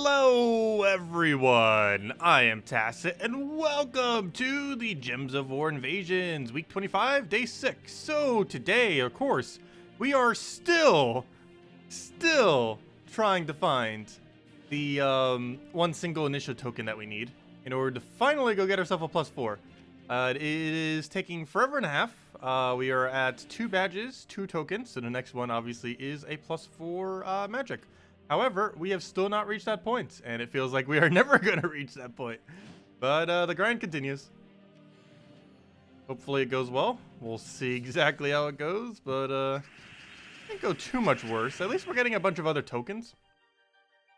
Hello everyone, I am Tacet and welcome to the Gems of War Invasions, week 25, day 6. So today, of course, we are still trying to find the one single Nysha token that we need in order to finally go get ourselves a +4. It is taking forever and a half. We are at 2 badges, 2 tokens, so the next one obviously is a +4 magic. However, we have still not reached that point, and it feels like we are never going to reach that point. But the grind continues. Hopefully it goes well. We'll see exactly how it goes, but it can't go too much worse. At least we're getting a bunch of other tokens.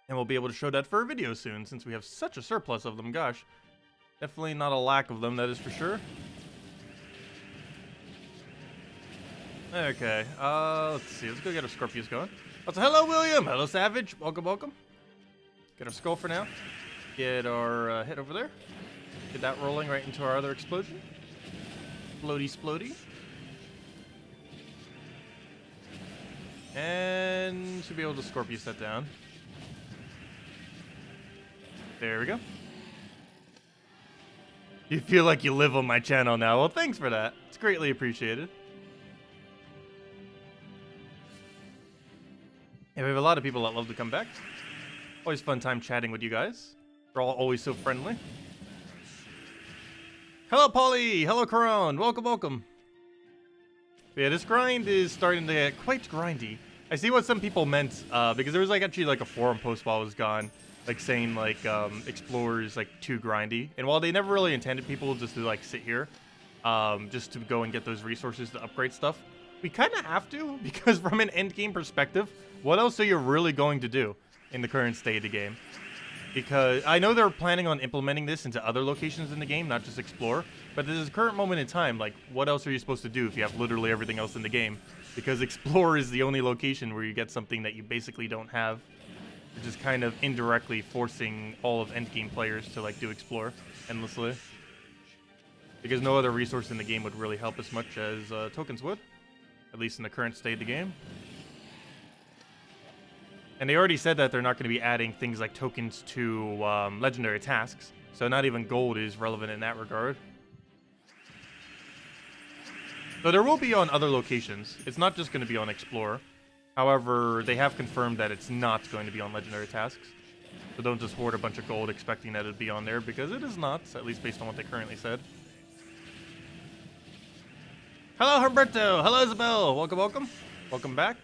And we'll be able to show that for a video soon, since we have such a surplus of them. Gosh, definitely not a lack of them, that is for sure. Okay, let's see. Let's go get our Scorpius going. Also, hello, William. Hello, Savage. Welcome, welcome. Get our skull for now. Get our hit over there. Get that rolling right into our other explosion. Splody, splody. And should be able to Scorpius that down. There we go. You feel like you live on my channel now. Well, thanks for that. It's greatly appreciated. Yeah, we have a lot of people that love to come back. Always fun time chatting with you guys. We're all always so friendly. Hello, Polly. Hello, Karan. Welcome, welcome. But yeah, this grind is starting to get quite grindy. I see what some people meant, because there was actually a forum post while I was gone, saying Explorer is too grindy. And while they never really intended people just to sit here, just to go and get those resources to upgrade stuff, we kind of have to, because from an end game perspective, what else are you really going to do in the current state of the game? Because I know they're planning on implementing this into other locations in the game, not just Explore. But at this current moment in time, what else are you supposed to do if you have literally everything else in the game? Because Explore is the only location where you get something that you basically don't have, which is kind of indirectly forcing all of endgame players to do Explore endlessly. Because no other resource in the game would really help as much as tokens would, at least in the current state of the game. And they already said that they're not going to be adding things like tokens to legendary tasks. So not even gold is relevant in that regard. So there will be on other locations. It's not just going to be on Explorer. However, they have confirmed that it's not going to be on legendary tasks. So don't just hoard a bunch of gold expecting that it'd be on there, because it is not, at least based on what they currently said. Hello, Humberto. Hello, Isabel. Welcome, welcome. Welcome back.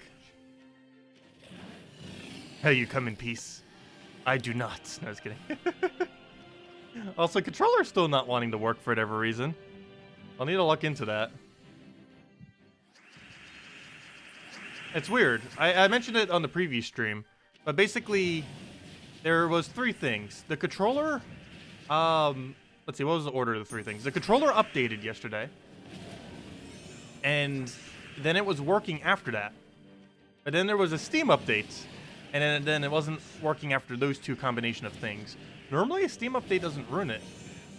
Hey, you come in peace. I do not. No, I was kidding. Also, controller's still not wanting to work for whatever reason. I'll need to look into that. It's weird. I mentioned it on the previous stream, but basically, there was 3 things. The controller, let's see, what was the order of the 3 things? The controller updated yesterday, and then it was working after that. But then there was a Steam update. And then it wasn't working after those 2 combination of things. Normally a Steam update doesn't ruin it.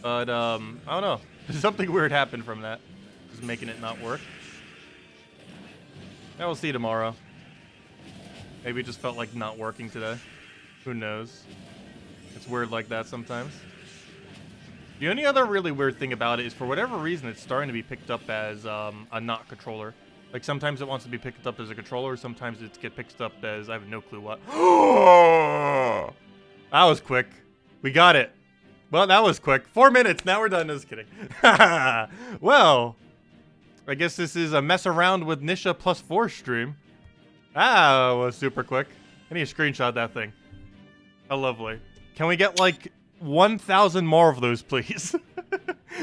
But, I don't know. Something weird happened from that. Just making it not work. Yeah, we'll see tomorrow. Maybe it just felt like not working today. Who knows? It's weird like that sometimes. The only other really weird thing about it is for whatever reason it's starting to be picked up as a not controller. Sometimes it wants to be picked up as a controller, sometimes it gets picked up as, I have no clue what. That was quick. We got it. Well, that was quick. 4 minutes, now we're done. Just kidding. Well, I guess this is a mess around with Nysha +4 stream. Ah, that was super quick. I need to screenshot that thing. How lovely. Can we get 1,000 more of those, please?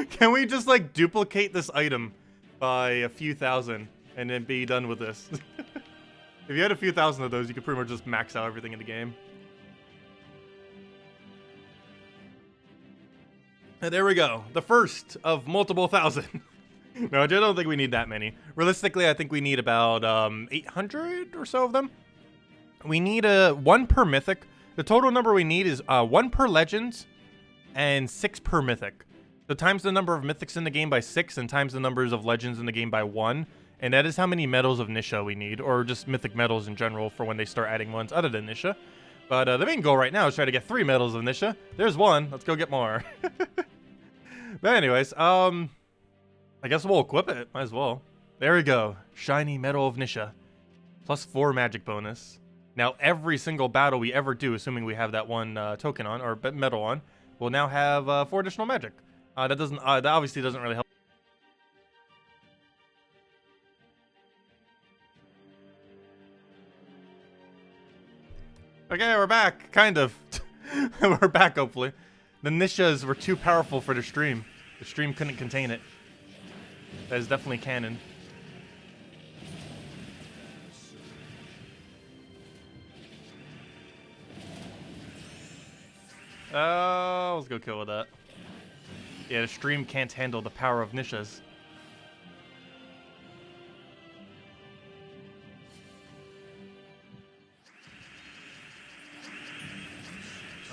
Can we just duplicate this item by a few thousand? And then be done with this. If you had a few thousand of those, you could pretty much just max out everything in the game. And there we go. The first of multiple thousand. No, I don't think we need that many. Realistically, I think we need about 800 or so of them. We need 1 per mythic. The total number we need is 1 per legends and 6 per mythic. So times the number of mythics in the game by 6 and times the numbers of legends in the game by 1. And that is how many medals of Nysha we need, or just mythic medals in general for when they start adding ones other than Nysha. But the main goal right now is try to get 3 medals of Nysha. There's 1. Let's go get more. But anyways, I guess we'll equip it. Might as well. There we go. Shiny Medal of Nysha. Plus 4 magic bonus. Now every single battle we ever do, assuming we have that one token on, or medal on, will now have 4 additional magic. That obviously doesn't really help. Okay, we're back. Kind of. We're back, hopefully. The Nyshas were too powerful for the stream. The stream couldn't contain it. That is definitely canon. Let's go kill with that. Yeah, the stream can't handle the power of Nyshas.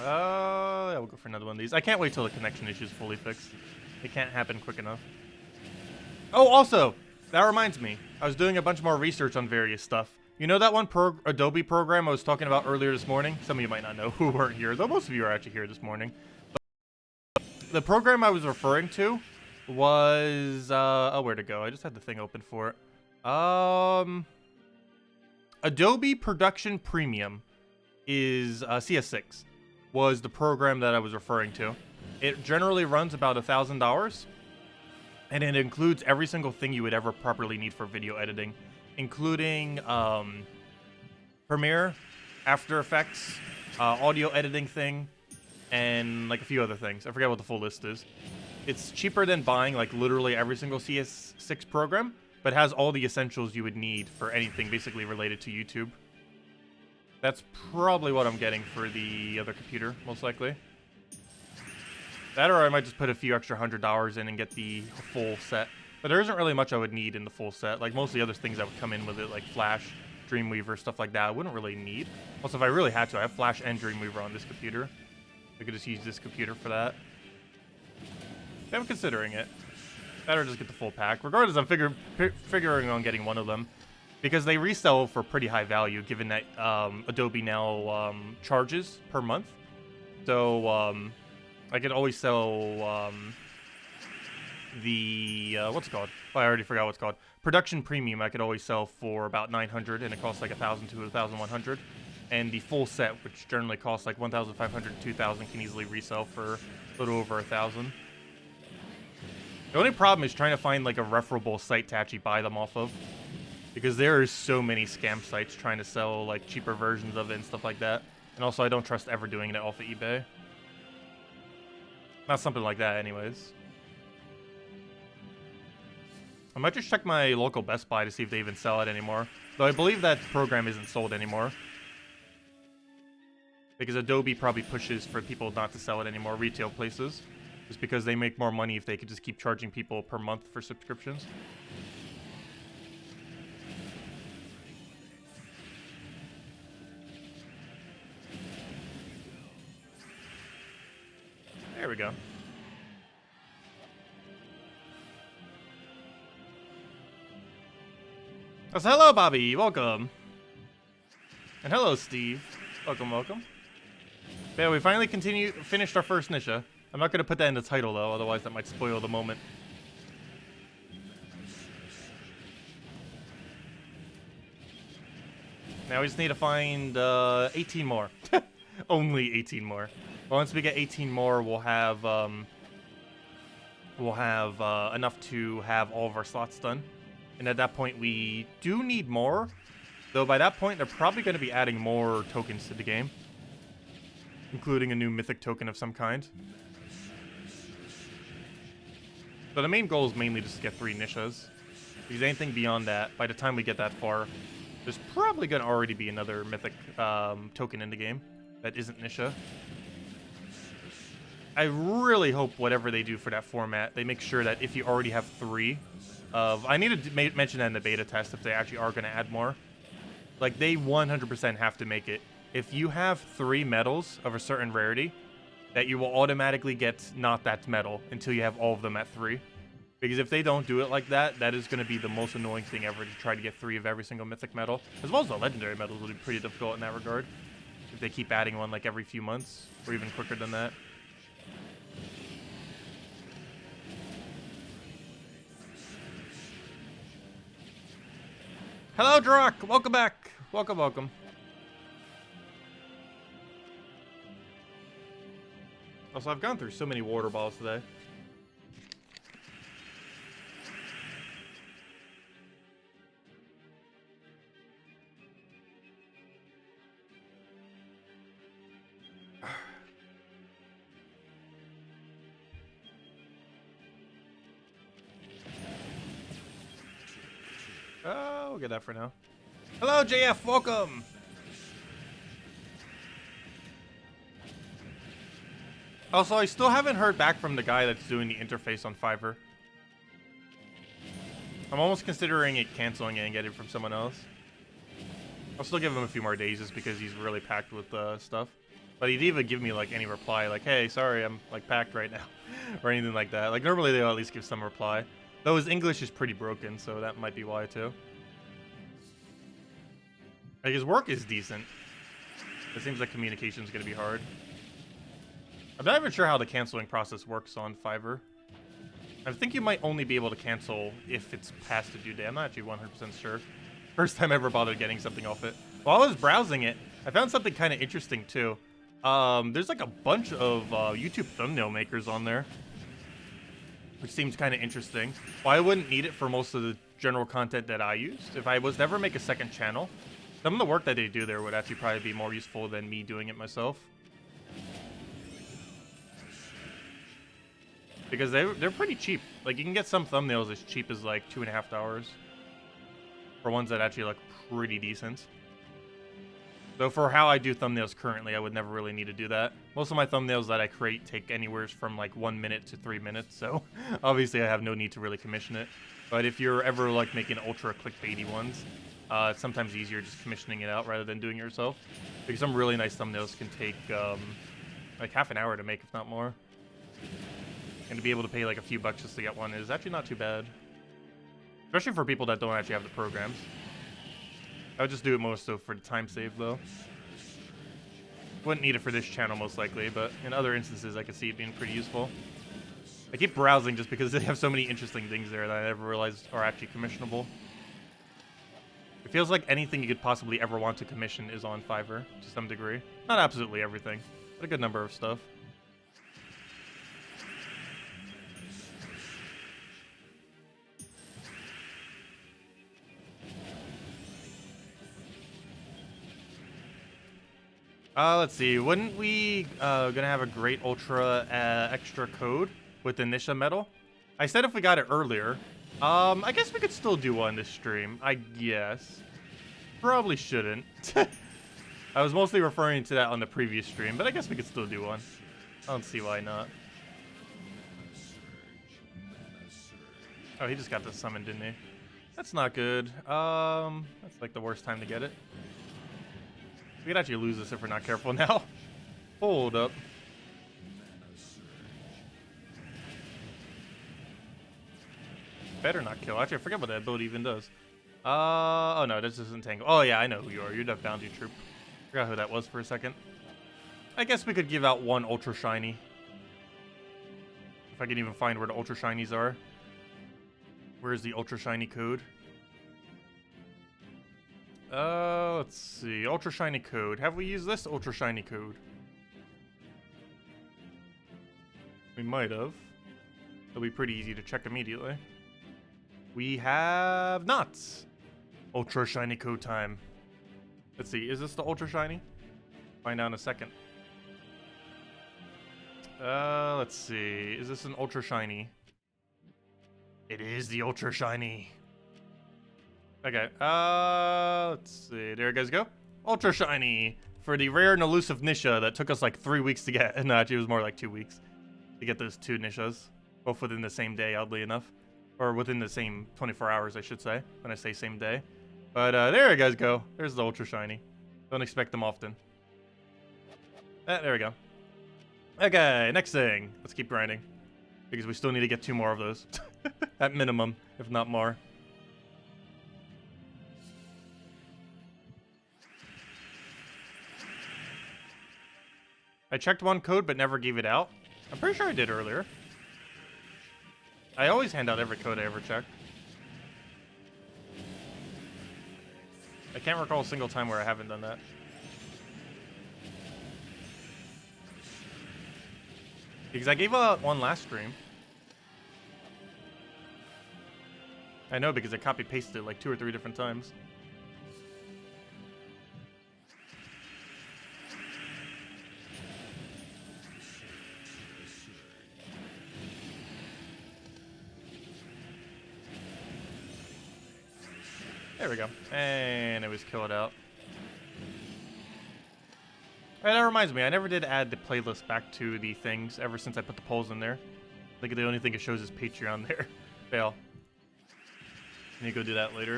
Yeah, we'll go for another one of these. I can't wait till the connection issue is fully fixed. It can't happen quick enough. Oh, also, that reminds me. I was doing a bunch more research on various stuff. You know that one Adobe program I was talking about earlier this morning? Some of you might not know who weren't here, though most of you are actually here this morning. But the program I was referring to was... oh, where'd it go? I just had the thing open for it. Adobe Production Premium is ssaszix. Was the program that I was referring to. It generally runs about $1,000, and it includes every single thing you would ever properly need for video editing, including Premiere, After Effects, audio editing thing, and like a few other things. I forget what the full list is. It's cheaper than buying like literally every single CS6 program, but has all the essentials you would need for anything basically related to YouTube. That's probably what I'm getting for the other computer, most likely. That, or I might just put a few extra $100 in and get the full set. But there isn't really much I would need in the full set. Like, most of the other things that would come in with it, like Flash, Dreamweaver, stuff like that, I wouldn't really need. Also, if I really had to, I have Flash and Dreamweaver on this computer. I could just use this computer for that. I'm considering it. Better just get the full pack. Regardless, I'm figuring on getting one of them. Because they resell for pretty high value, given that Adobe now charges per month. So I could always sell the what's it called? Oh, I already forgot what's called. Production Premium. I could always sell for about $900, and it costs like $1,000 to $1,100. And the full set, which generally costs like $1,500 to $2,000, can easily resell for a little over $1,000. The only problem is trying to find like a referable site to actually buy them off of. Because there are so many scam sites trying to sell like cheaper versions of it and stuff like that. And also I don't trust ever doing it off of eBay. Not something like that anyways. I might just check my local Best Buy to see if they even sell it anymore. Though I believe that program isn't sold anymore. Because Adobe probably pushes for people not to sell it anymore, retail places. Just because they make more money if they could just keep charging people per month for subscriptions. There we go. Oh, so hello, Bobby. Welcome. And hello, Steve. Welcome, welcome. But yeah, we finally finished our first Nysha. I'm not going to put that in the title, though. Otherwise, that might spoil the moment. Now we just need to find 18 more. Only 18 more. Once we get 18 more, we'll have enough to have all of our slots done. And at that point, we do need more. Though by that point, they're probably going to be adding more tokens to the game. Including a new mythic token of some kind. So the main goal is mainly just to get 3 Nyshas. Because anything beyond that, by the time we get that far, there's probably going to already be another mythic token in the game that isn't Nysha. I really hope whatever they do for that format, they make sure that if you already have 3 of... I need to mention that in the beta test if they actually are going to add more. Like, they 100% have to make it. If you have 3 medals of a certain rarity, that you will automatically get not that medal until you have all of them at 3. Because if they don't do it like that, that is going to be the most annoying thing ever to try to get 3 of every single mythic medal. As well as the legendary medals will be pretty difficult in that regard. if they keep adding one like every few months, or even quicker than that. Hello, Drock! Welcome back! Welcome, welcome. Also, I've gone through so many water balls today. Oh, we'll get that for now. Hello, JF. Welcome. Also, I still haven't heard back from the guy that's doing the interface on Fiverr. I'm almost considering it canceling it and getting it from someone else. I'll still give him a few more days just because he's really packed with stuff. But he'd even give me like any reply, like, "Hey, sorry, I'm like packed right now," or anything like that. Like normally they'll at least give some reply. Though his English is pretty broken, so that might be why too. Like his work is decent. It seems like communication's gonna be hard. I'm not even sure how the canceling process works on Fiverr. I think you might only be able to cancel if it's past the due date. I'm not actually 100% sure. First time I ever bothered getting something off it. While I was browsing it, I found something kind of interesting too. There's like a bunch of YouTube thumbnail makers on there, which seems kind of interesting. Well, I wouldn't need it for most of the general content that I used. If I was to ever make a second channel, some of the work that they do there would actually probably be more useful than me doing it myself. Because they're pretty cheap. Like, you can get some thumbnails as cheap as like $2.50 for ones that actually look pretty decent. Though for how I do thumbnails currently, I would never really need to do that. Most of my thumbnails that I create take anywhere from like 1 minute to 3 minutes, so obviously I have no need to really commission it. But if you're ever like making ultra clickbaity ones, it's sometimes easier just commissioning it out rather than doing it yourself. Because some really nice thumbnails can take like half an hour to make, if not more. And to be able to pay like a few bucks just to get one is actually not too bad. Especially for people that don't actually have the programs. I would just do it most so for the time save though. Wouldn't need it for this channel most likely, but in other instances I could see it being pretty useful. I keep browsing just because they have so many interesting things there that I never realized are actually commissionable. It feels like anything you could possibly ever want to commission is on Fiverr to some degree. Not absolutely everything, but a good number of stuff. Let's see. Wouldn't we gonna have a great ultra extra code with the Nysha medal? I said if we got it earlier. I guess we could still do one this stream. I guess. Probably shouldn't. I was mostly referring to that on the previous stream, but I guess we could still do one. I don't see why not. Oh, he just got this summoned, didn't he? That's not good. That's like the worst time to get it. We could actually lose this if we're not careful now. Hold up. Better not kill. Actually, I forget what that ability even does. Oh no, this isn't Tango. Oh yeah, I know who you are. You're the bounty troop. Forgot who that was for a second. I guess we could give out one ultra shiny. If I can even find where the ultra shinies are. Where's the ultra shiny code? Let's see. Ultra shiny code. Have we used this ultra shiny code? We might have. It'll be pretty easy to check immediately. We have not. Ultra shiny code time. Let's see. Is this the ultra shiny? Find out in a second. Let's see. Is this an ultra shiny? It is the ultra shiny. Okay, let's see. There you guys go. Ultra shiny for the rare and elusive Nysha that took us like 3 weeks to get. No, actually, it was more like 2 weeks to get those two Nyshas. Both within the same day, oddly enough. Or within the same 24 hours, I should say, when I say same day. But there you guys go. There's the ultra shiny. Don't expect them often. There we go. Okay, next thing. Let's keep grinding. Because we still need to get 2 more of those. At minimum, if not more. I checked one code but never gave it out. I'm pretty sure I did earlier. I always hand out every code I ever check. I can't recall a single time where I haven't done that. Because I gave out one last stream. I know because I copy-pasted it like 2 or 3 different times. There we go. And it was killed out. Alright, that reminds me, I never did add the playlist back to the things ever since I put the polls in there. I think the only thing it shows is Patreon there. Fail. I need to go do that later.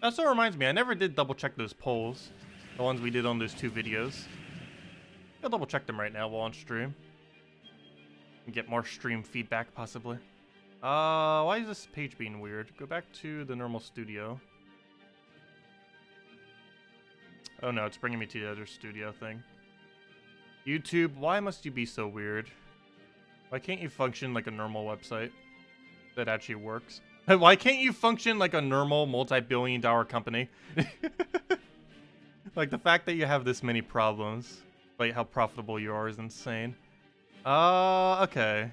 That also reminds me, I never did double check those polls. The ones we did on those 2 videos. I'll double check them right now while on stream. And get more stream feedback, possibly. Why is this page being weird? Go back to the normal studio. Oh no, it's bringing me to the other studio thing. YouTube, why must you be so weird? Why can't you function like a normal website that actually works? Why can't you function like a normal multi-billion-dollar company? Like the fact that you have this many problems, like how profitable you are, is insane. Okay.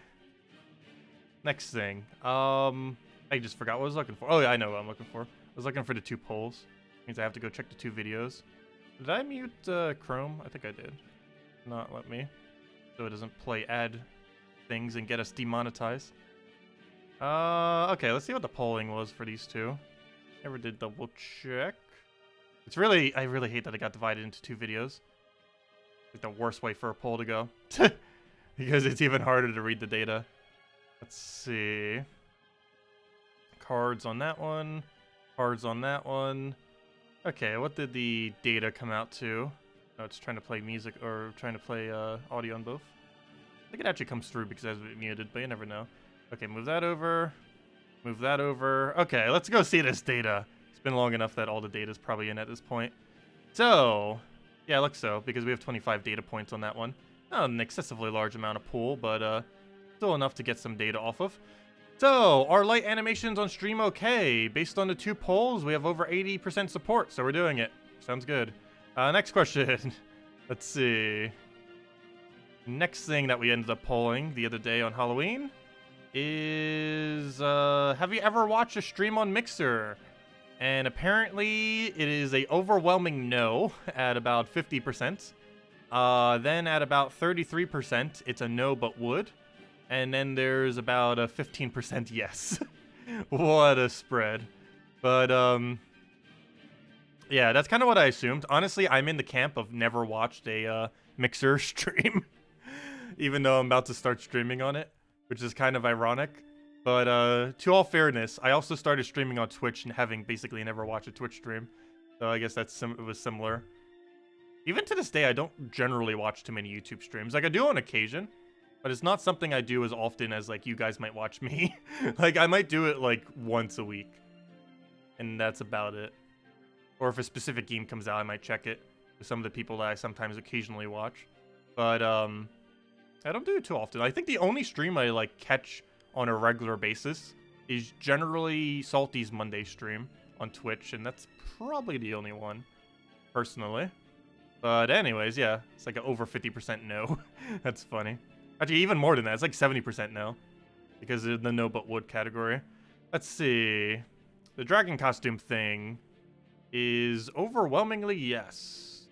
Next thing. I just forgot what I was looking for. Oh yeah, I know what I'm looking for. I was looking for the 2 polls. Means I have to go check the 2 videos. Did I mute Chrome? I think I did. Not let me. So it doesn't play ad things and get us demonetized. Okay, let's see what the polling was for these 2. Never did double check. It's really, I really hate that it got divided into 2 videos. Like the worst way for a poll to go. Because it's even harder to read the data. Let's see. Cards on that one. Cards on that one. Okay, what did the data come out to? Oh, it's trying to play music, or trying to play audio on both. I think it actually comes through because it has it muted, but you never know. Okay, move that over. Move that over. Okay, let's go see this data. It's been long enough that all the data is probably in at this point. So, yeah, it looks so, because we have 25 data points on that one. Not an excessively large amount of pool, but still enough to get some data off of. So, are light animations on stream okay? Based on the 2 polls, we have over 80% support, so we're doing it. Sounds good. Next question. Let's see. Next thing that we ended up polling the other day on Halloween is, have you ever watched a stream on Mixer? And apparently it is a overwhelming no at about 50%. Then at about 33%, it's a no but would. And then there's about a 15% yes. What a spread. But, yeah, that's kind of what I assumed. Honestly, I'm in the camp of never watched a Mixer stream. Even though I'm about to start streaming on it, which is kind of ironic. But to all fairness, I also started streaming on Twitch and having basically never watched a Twitch stream. So I guess that's it was similar. Even to this day, I don't generally watch too many YouTube streams. Like, I do on occasion. But it's not something I do as often as, like, you guys might watch me. Like, I might do it, like, once a week. And that's about it. Or if a specific game comes out, I might check it with some of the people that I sometimes occasionally watch. But, I don't do it too often. I think the only stream I, like, catch on a regular basis is generally Salty's Monday stream on Twitch. And that's probably the only one, personally. But anyways, yeah. It's like an over 50% no. That's funny. Actually, even more than that. It's like 70% no. Because of the no but would category. Let's see. The dragon costume thing is overwhelmingly yes.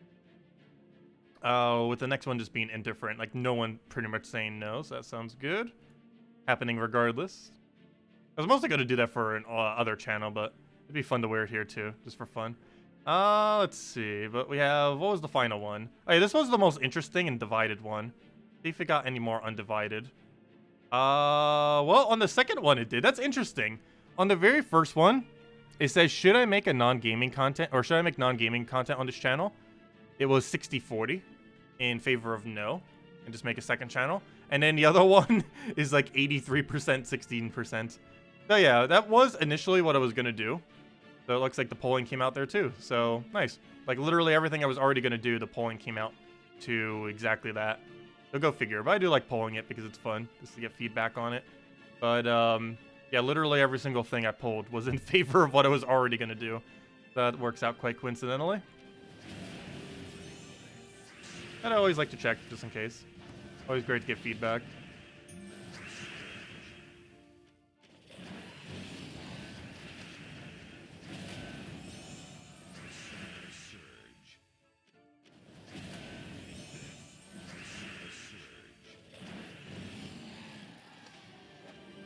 With the next one just being indifferent. Like, no one pretty much saying no, so that sounds good. Happening regardless. I was mostly going to do that for an other channel, but it'd be fun to wear it here too, just for fun. Let's see. But we have... What was the final one? Oh, yeah, this was the most interesting and divided one. See if it got any more undivided. Well, on the second one it did. That's interesting. On the very first one, it says, should I make a non-gaming content, or should I make non-gaming content on this channel? It was 60-40 in favor of no, and just make a second channel. And then the other one is like 83%, 16%. So yeah, that was initially what I was gonna do. So it looks like the polling came out there too. So nice. Like, literally everything I was already going to do, the polling came out to exactly that. So go figure. But I do like polling it because it's fun, just to get feedback on it. But, yeah, literally every single thing I pulled was in favor of what I was already going to do. That works out quite coincidentally. And I always like to check, just in case. Always great to get feedback.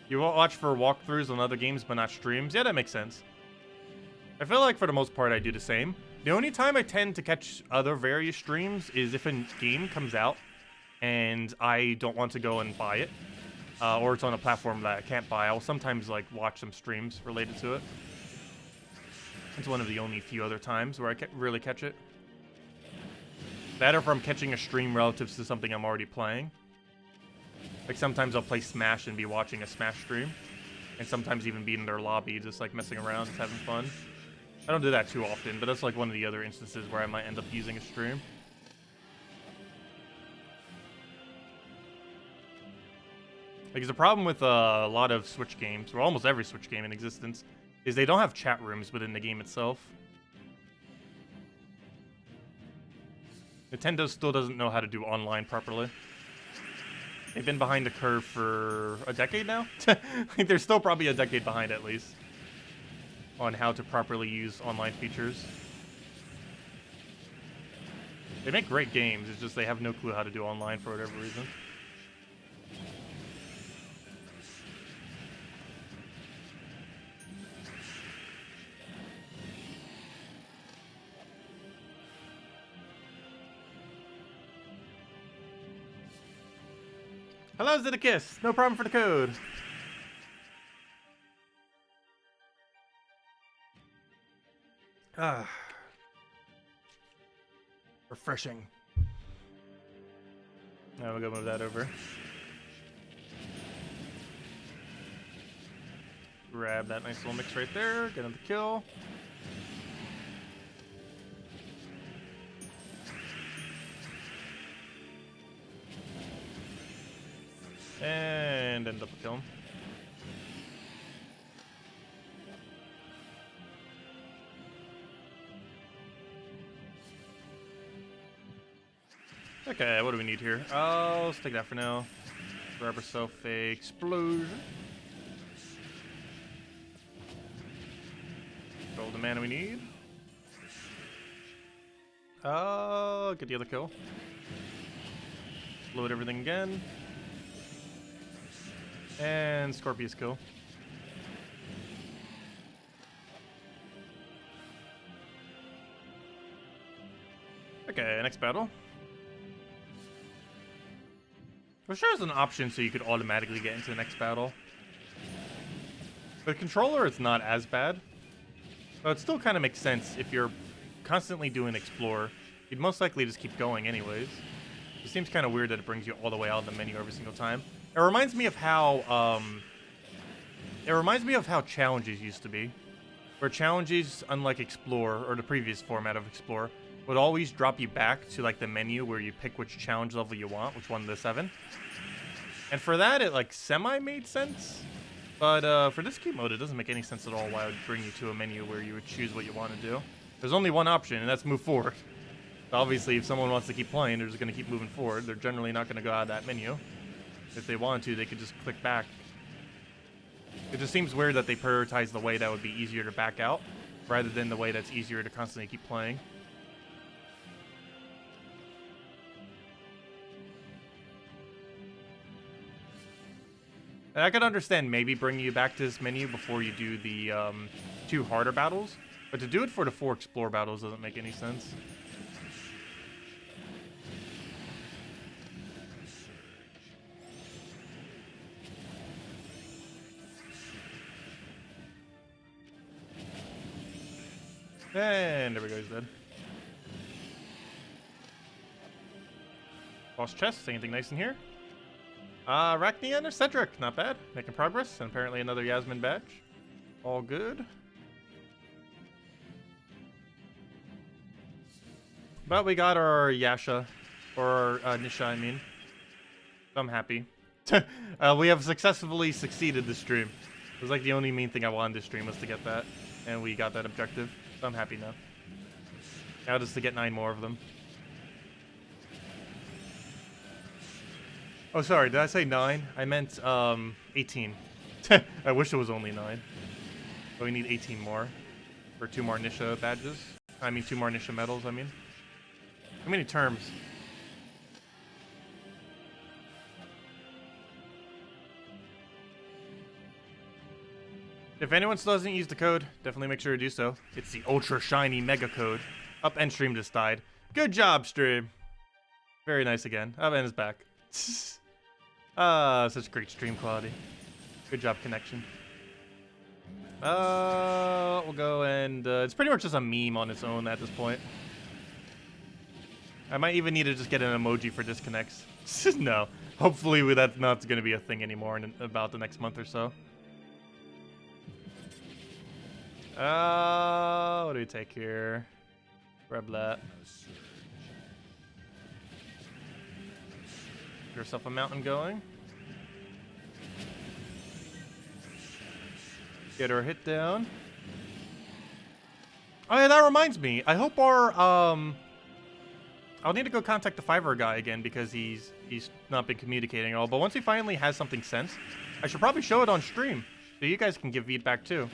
You won't watch for walkthroughs on other games but not streams? Yeah, that makes sense. I feel like for the most part I do the same. The only time I tend to catch other various streams is if a game comes out and I don't want to go and buy it. Or it's on a platform that I can't buy. I'll sometimes like watch some streams related to it. It's one of the only few other times where I really catch it. That or if I'm catching a stream relative to something I'm already playing. Like, sometimes I'll play Smash and be watching a Smash stream. And sometimes even be in their lobby, just, like, messing around, just having fun. I don't do that too often, but that's, like, one of the other instances where I might end up using a stream. Because the problem with a lot of Switch games, or almost every Switch game in existence, is they don't have chat rooms within the game itself. Nintendo still doesn't know how to do online properly. They've been behind the curve for a decade now. Like, they're still probably a decade behind at least on how to properly use online features. They make great games, it's just they have no clue how to do online for whatever reason. Hello, Zeddicus! No problem for the code. Ah. Refreshing. Now we'll go move that over. Grab that nice little mix right there, get him the kill. And end up a kill him. Okay, what do we need here? Oh, let's take that for now. Grab ourselves a explosion. Roll the mana we need. Get the other kill. Load everything again. And Scorpius kill. Okay, next battle. For sure, there's an option so you could automatically get into the next battle. The controller is not as bad. But it still kind of makes sense if you're constantly doing Explore. You'd most likely just keep going anyways. It seems kind of weird that it brings you all the way out of the menu every single time. It reminds me of how challenges used to be, where challenges, unlike Explore or the previous format of Explore, would always drop you back to like the menu where you pick which challenge level you want, which one of the 7. And for that, it like semi made sense, but for this game mode, it doesn't make any sense at all. Why it would bring you to a menu where you would choose what you want to do? There's only one option, and that's move forward. So obviously, if someone wants to keep playing, they're just going to keep moving forward. They're generally not going to go out of that menu. If they wanted to, they could just click back. It just seems weird that they prioritize the way that would be easier to back out, rather than the way that's easier to constantly keep playing. And I could understand maybe bringing you back to this menu before you do the 2 harder battles, but to do it for the 4 Explore battles doesn't make any sense. And there we go, he's dead. Boss chest, anything nice in here? Arachnian or Cedric, not bad. Making progress, and apparently another Yasmin badge. All good. But we got our Yasha, or Nysha, I mean. So I'm happy. We have successfully succeeded this stream. It was like the only main thing I wanted this stream was to get that. And we got that objective. So I'm happy now. Now just to get 9 more of them. Oh, sorry. Did I say 9? I meant 18. I wish it was only 9. But we need 18 more. For 2 more Nysha badges. I mean, 2 more Nysha medals, I mean. How many terms? If anyone still hasn't used the code, definitely make sure to do so. It's the ultra shiny mega code. Up and stream just died. Good job, stream. Very nice again. Up and is back. Such great stream quality. Good job, connection. We'll go and it's pretty much just a meme on its own at this point. I might even need to just get an emoji for disconnects. No. Hopefully that's not going to be a thing anymore in about the next month or so. What do we take here? Grab that. Get yourself a mountain going. Get her hit down. Oh yeah, that reminds me. I hope our I'll need to go contact the Fiverr guy again because he's not been communicating at all. But once he finally has something sent, I should probably show it on stream so you guys can give feedback too.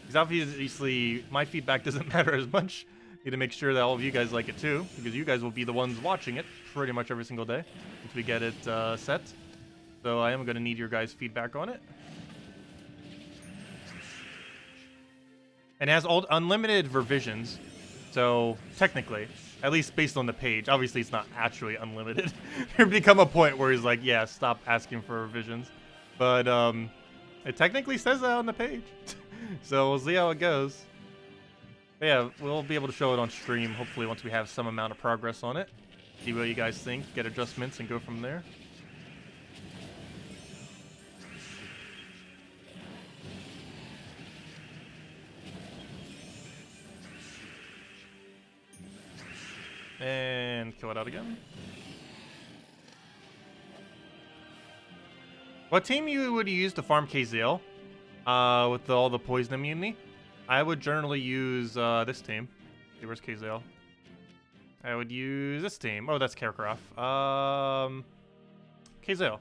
Because obviously my feedback doesn't matter as much. Need to make sure that all of you guys like it too, because you guys will be the ones watching it pretty much every single day once we get it set. So I am going to need your guys' feedback on it. And it has all unlimited revisions, so technically, at least based on the page, obviously it's not actually unlimited. There'd become a point where he's like, yeah, stop asking for revisions. But it technically says that on the page. So we'll see how it goes. But yeah, we'll be able to show it on stream, hopefully once we have some amount of progress on it. See what you guys think, get adjustments, and go from there. And kill it out again. What team would you use to farm Kazale? With all the poison immunity? I would generally use this team. Okay, where's Kazale? I would use this team. Oh, that's Kakarot. Kazale.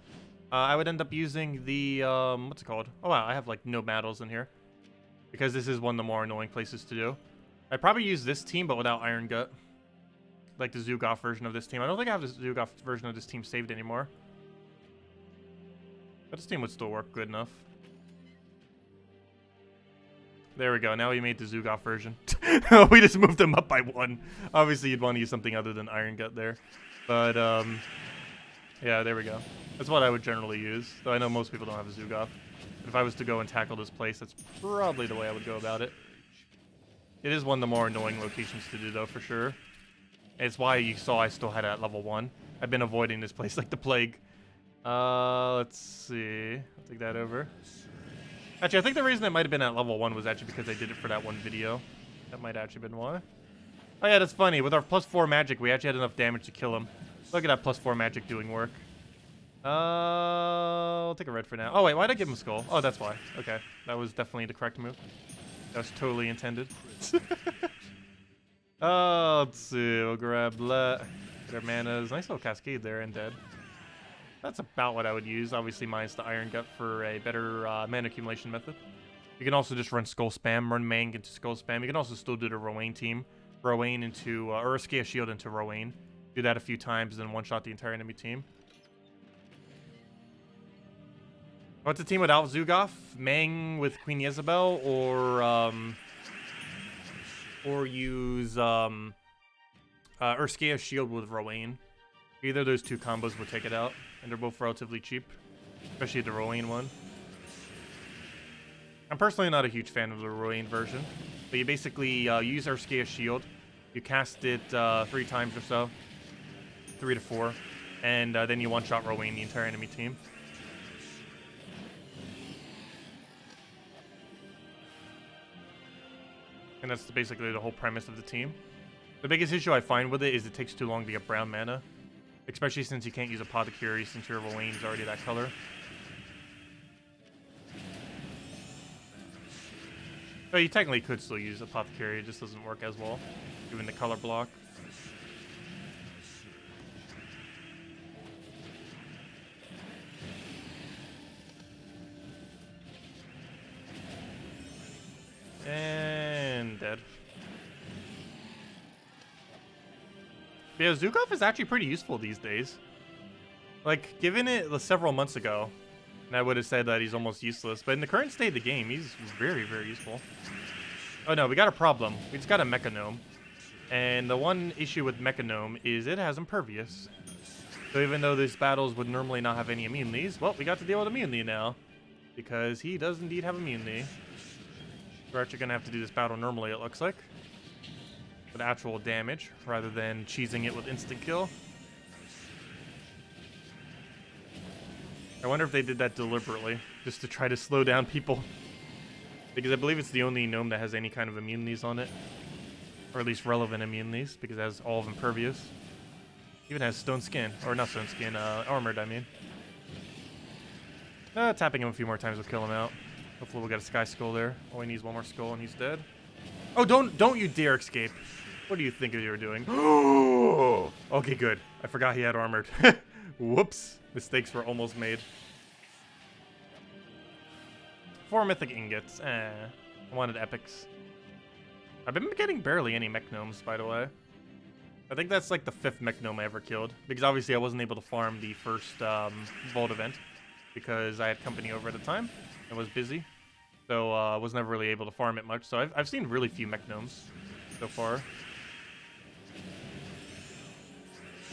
I would end up using the, what's it called? Oh wow, I have like no battles in here. Because this is one of the more annoying places to do. I'd probably use this team, but without Iron Gut. Like the Zugoff version of this team. I don't think I have the Zugoff version of this team saved anymore. But this team would still work good enough. There we go. Now we made the Zugoff version. We just moved them up by 1. Obviously, you'd want to use something other than Iron Gut there. But, yeah, there we go. That's what I would generally use. Though I know most people don't have a Zugoff. But if I was to go and tackle this place, that's probably the way I would go about it. It is one of the more annoying locations to do, though, for sure. It's why you saw I still had it at level 1. I've been avoiding this place like the plague. Let's see. I'll take that over. Actually, I think the reason it might have been at level 1 was actually because I did it for that one video. That might actually have been why. Oh yeah, that's funny. With our +4 magic, we actually had enough damage to kill him. Look at that +4 magic doing work. I'll take a red for now. Oh wait, why'd I give him a skull? Oh, that's why. Okay, that was definitely the correct move. That was totally intended. Let's see. We'll grab that. Get our manas. Nice little cascade there and dead. That's about what I would use. Obviously, minus the Iron Gut for a better mana accumulation method. You can also just run Skull Spam, run Mang into Skull Spam. You can also still do the Rowan team. Rowan into, or Scale Shield into Rowan. Do that a few times, and then one-shot the entire enemy team. What's a team without Zugoff? Mang with Queen Jezebel, or use Scale Shield with Rowan. Either of those two combos would take it out, and they're both relatively cheap, especially the Rowan one. I'm personally not a huge fan of the Rowan version, but you basically use Scale Shield, you cast it 3 times or so, 3 to 4, and then you one-shot Rowan the entire enemy team. And that's basically the whole premise of the team. The biggest issue I find with it is it takes too long to get brown mana. Especially since you can't use Apothecary since your lane's already that color. But you technically could still use Apothecary, it just doesn't work as well, given the color block. And dead. Yeah, Zukov is actually pretty useful these days. Like, given it several months ago, and I would have said that he's almost useless, but in the current state of the game, he's very, very useful. Oh no, we got a problem. We just got a Mechanome. And the one issue with Mechanome is it has Impervious. So even though these battles would normally not have any immunities, well, we got to deal with immunity now. Because he does indeed have immunity. We're actually going to have to do this battle normally, it looks like. With actual damage, rather than cheesing it with instant kill. I wonder if they did that deliberately, just to try to slow down people. Because I believe it's the only gnome that has any kind of immunities on it. Or at least relevant immunities, because it has all of Impervious. Even has Stone Skin, or not Stone Skin, Armored, I mean. Tapping him a few more times will kill him out. Hopefully we'll get a Sky Skull there. All he needs one more skull and he's dead. Oh, don't you dare escape. What do you think you were doing? Okay, good. I forgot he had Armored. Whoops. Mistakes were almost made. 4 Mythic Ingots. I wanted Epics. I've been getting barely any Mech Gnomes, by the way. I think that's like the 5th Mech Gnome I ever killed. Because obviously I wasn't able to farm the first Vault event. Because I had company over at the time. I was busy. So I was never really able to farm it much. So I've seen really few Mech Gnomes so far.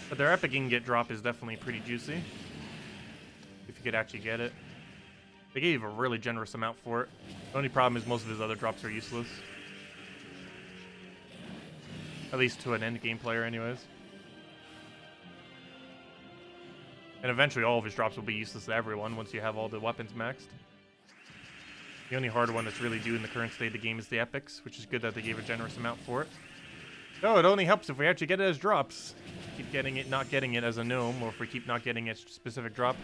But their Epic Ingot drop is definitely pretty juicy. If you could actually get it. They gave a really generous amount for it. The only problem is most of his other drops are useless. At least to an endgame player anyways. And eventually all of his drops will be useless to everyone once you have all the weapons maxed. The only hard one that's really due in the current state of the game is the Epics, which is good that they gave a generous amount for it. No, it only helps if we actually get it as drops. Keep getting it, not getting it as a gnome, or if we keep not getting a specific drop,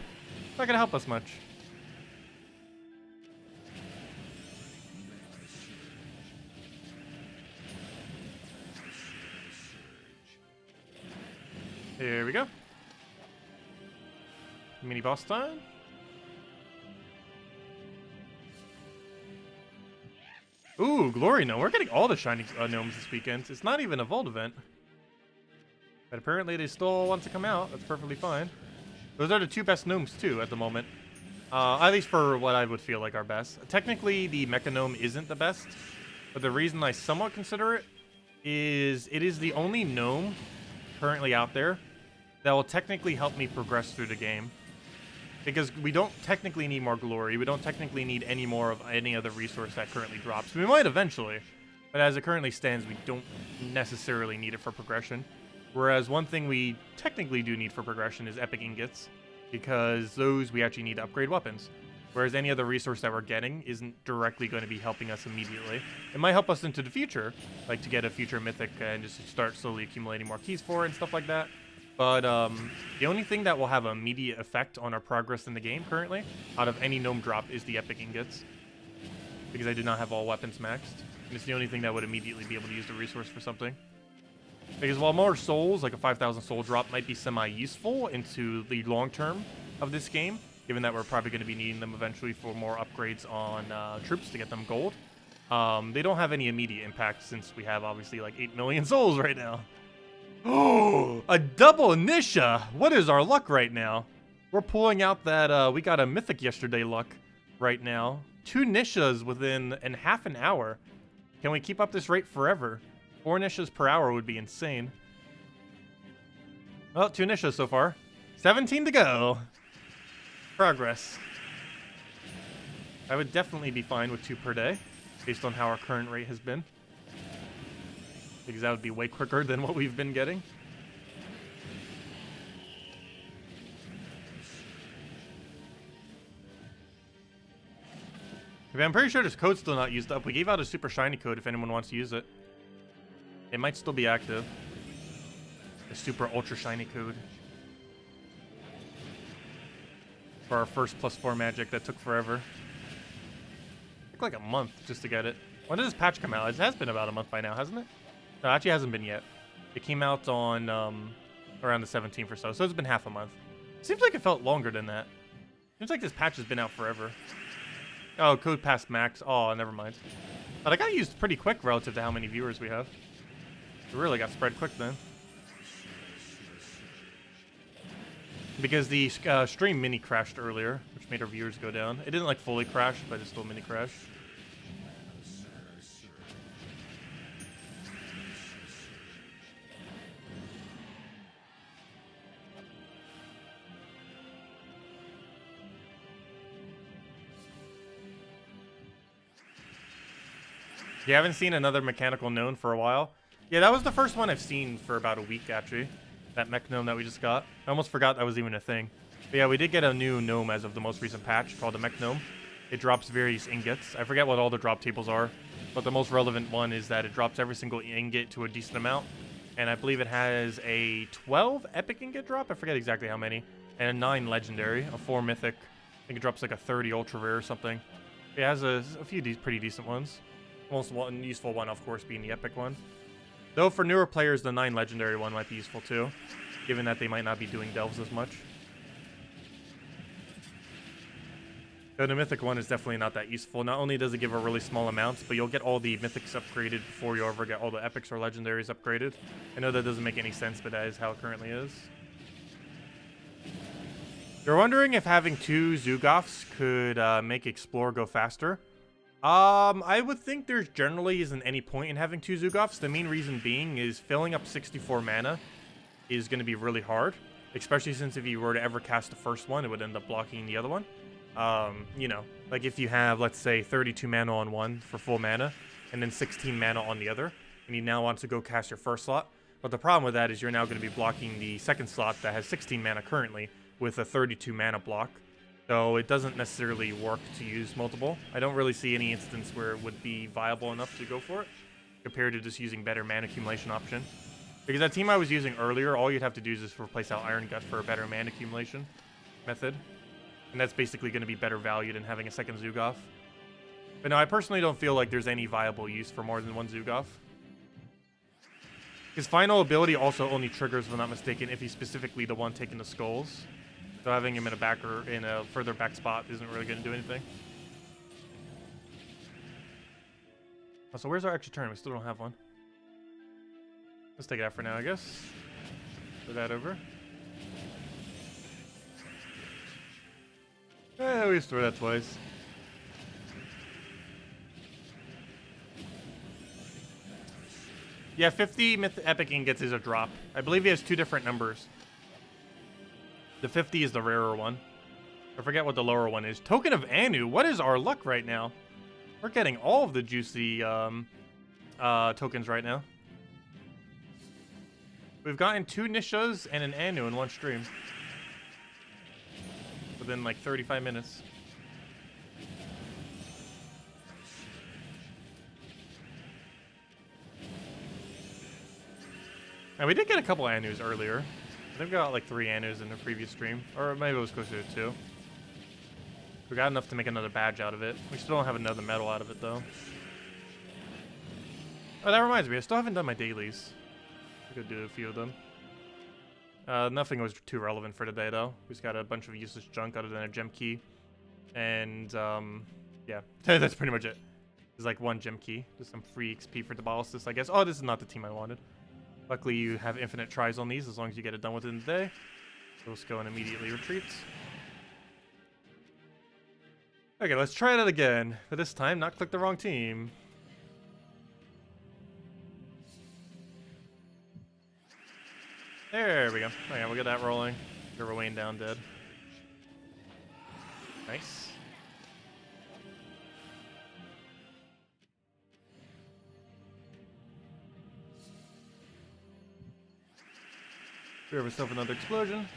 it's not gonna help us much. Here we go. Mini boss time. Ooh, Glory Gnome. We're getting all the shiny gnomes this weekend. It's not even a Vault event. But apparently they still want to come out. That's perfectly fine. Those are the 2 best gnomes, too, at the moment. At least for what I would feel like are best. Technically, the Mecha Gnome isn't the best. But the reason I somewhat consider it is the only gnome currently out there that will technically help me progress through the game. Because we don't technically need more glory. We don't technically need any more of any other resource that currently drops. We might eventually. But as it currently stands, we don't necessarily need it for progression. Whereas one thing we technically do need for progression is Epic Ingots. Because those we actually need to upgrade weapons. Whereas any other resource that we're getting isn't directly going to be helping us immediately. It might help us into the future. Like to get a future mythic and just start slowly accumulating more keys for it and stuff like that. But the only thing that will have an immediate effect on our progress in the game currently, out of any gnome drop, is the Epic Ingots. Because I do not have all weapons maxed. And it's the only thing that would immediately be able to use the resource for something. Because while more souls, like a 5,000 soul drop, might be semi-useful into the long term of this game, given that we're probably going to be needing them eventually for more upgrades on troops to get them gold, they don't have any immediate impact since we have obviously like 8 million souls right now. Oh, a double Nysha! What is our luck right now? We're pulling out that we got a mythic yesterday luck right now. 2 Nyshas within half an hour. Can we keep up this rate forever? 4 Nyshas per hour would be insane. Well, 2 Nyshas so far. 17 to go. Progress. I would definitely be fine with 2 per day, based on how our current rate has been. Because that would be way quicker than what we've been getting. I'm pretty sure this code's still not used up. We gave out a super shiny code if anyone wants to use it. It might still be active. The super ultra shiny code. For our first +4 magic that took forever. Took like a month just to get it. When did this patch come out? It has been about a month by now, hasn't it? No, actually hasn't been yet. It came out on around the 17th or so, so it's been half a month. Seems like it felt longer than that. Seems like this patch has been out forever. Oh, code passed max. Oh, never mind. But I got used pretty quick relative to how many viewers we have. It really got spread quick then. Because the stream mini crashed earlier, which made our viewers go down. It didn't like fully crash, but it still mini crashed. You haven't seen another mechanical gnome for a while? Yeah, that was the first one I've seen for about a week, actually. That mech gnome that we just got. I almost forgot that was even a thing. But yeah, we did get a new gnome as of the most recent patch called the mech gnome. It drops various ingots. I forget what all the drop tables are, but the most relevant one is that it drops every single ingot to a decent amount. And I believe it has a 12 epic ingot drop. I forget exactly how many. And a 9 legendary, a 4 mythic. I think it drops like a 30 ultra rare or something. It has a few pretty decent ones. Most one useful one, of course, being the epic one. Though for newer players, the 9 legendary one might be useful too, given that they might not be doing delves as much. Though the mythic one is definitely not that useful. Not only does it give a really small amount, but you'll get all the mythics upgraded before you ever get all the epics or legendaries upgraded. I know that doesn't make any sense, but that is how it currently is. You're wondering if having 2 Zugofs could make Explore go faster? I would think there generally isn't any point in having 2 Zugofs. The main reason being is filling up 64 mana is going to be really hard. Especially since if you were to ever cast the first one, it would end up blocking the other one. You know, like if you have, let's say, 32 mana on one for full mana, and then 16 mana on the other, and you now want to go cast your first slot. But the problem with that is you're now going to be blocking the second slot that has 16 mana currently with a 32 mana block. So it doesn't necessarily work to use multiple. I don't really see any instance where it would be viable enough to go for it, compared to just using better mana accumulation option. Because that team I was using earlier, all you'd have to do is just replace out Iron Gut for a better mana accumulation method. And that's basically going to be better value than having a second Zugoff. But no, I personally don't feel like there's any viable use for more than 1 Zugoff. His final ability also only triggers, if I'm not mistaken, if he's specifically the one taking the skulls. So having him in a further back spot isn't really going to do anything. Oh, so where's our extra turn? We still don't have one. Let's take it out for now, I guess. Put that over. We just throw that twice. Yeah, 50 epic ingots is a drop. I believe he has 2 different numbers. The 50 is the rarer one. I forget what the lower one is. Token of Anu. What is our luck right now? We're getting all of the juicy tokens right now. We've gotten 2 Nishas and an Anu in one stream. Within like 35 minutes. And we did get a couple Anus earlier. I think we got like 3 Anus in the previous stream. Or maybe it was closer to 2. We got enough to make another badge out of it. We still don't have another medal out of it though. Oh, that reminds me, I still haven't done my dailies. I could do a few of them. Nothing was too relevant for today though. We just got a bunch of useless junk other than a gem key. And yeah, that's pretty much it. There's like 1 gem key. Just some free XP for Diabolistus, I guess. Oh, this is not the team I wanted. Luckily, you have infinite tries on these as long as you get it done within the day. So let's go and immediately retreat. Okay, let's try that again. But this time, not click the wrong team. There we go. Oh yeah, we'll get that rolling. Get Rowan down dead. Nice. We have ourselves another explosion.